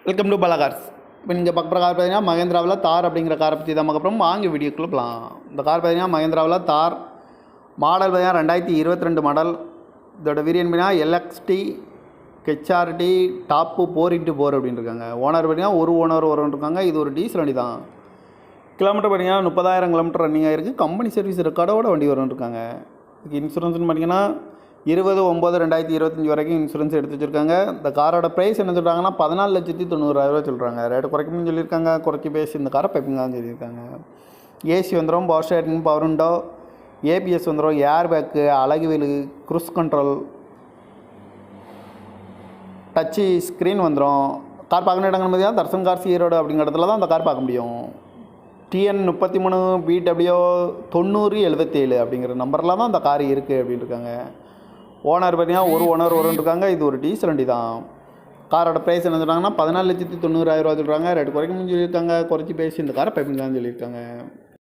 Welcome to Bala cars. இப்போ நீங்கள் பார்க்குற கார் பார்த்தீங்கன்னா மகேந்திராவில் தார் அப்படிங்கிற காரை பற்றி தான் அப்புறம் வாங்கி வீடியோக்குள்ளே போகலாம். இந்த கார் பார்த்தீங்கன்னா மகேந்திராவில் தார் மாடல் பார்த்தீங்கன்னா 2022 மாடல். இதோட வேரியன்ட் பார்த்தீங்கன்னா எல்எக்ஸ்டி ஹெச்ஆர்டி டாப்பு 4x4 அப்படின்னு இருக்காங்க. ஓனர் பார்த்தீங்கன்னா ஒரு ஓனர் வரும்னு இருக்காங்க. இது ஒரு டீசல் வண்டி தான். கிலோமீட்டர் பார்த்தீங்கன்னா 30,000 கிலோமீட்டர் ரன்னிங் ஆகிருக்கு. கம்பெனி சர்வீஸ் ரெக்கார்டோட வண்டி வரும்னு இருக்காங்க. இதுக்கு இன்சூரன்ஸ்னு பார்த்தீங்கன்னா 20/9/2025 வரைக்கும் இன்சூரன்ஸ் எடுத்து வச்சுருக்காங்க. இந்த காரோட ப்ரைஸ் என்ன சொல்கிறாங்கன்னா 14,90,000 சொல்கிறாங்க. ரேட்டு குறைக்கணும்னு சொல்லியிருக்காங்க. குறைச்சி பேசி இந்த காரை பைப்பிங்கான்னு சொல்லியிருக்காங்க. ஏசி வந்துடும், power steering, power window, ABS வந்துடும், ஏர் பேக்கு, அழகு wheel, cruise control, Dutch screen வந்துடும். கார் பார்க்கணும் இடங்கள் பார்த்தீங்கன்னா தர்சன் கார்ஸ் ஈரோடு அப்படிங்கிற இடத்துல தான் அந்த கார் பார்க்க முடியும். TN 33 BW 9077 அப்படிங்கிற நம்பரில் தான் அந்த கார் இருக்குது அப்படின்னு இருக்காங்க. ஓனர் பார்த்தீங்கன்னா ஒரு ஓனர் வரும்னு இருக்காங்க. இது ஒரு டீசல் வண்டி தான். காரோட ப்ரைஸ் என்ன சொல்கிறாங்கன்னா 14,90,000 சொல்கிறாங்க. ரேட்டு குறைக்கணும்னு சொல்லியிருக்காங்க. குறைச்சி பேசி இந்த காரை பைப்பிங்கான்னு சொல்லியிருக்காங்க.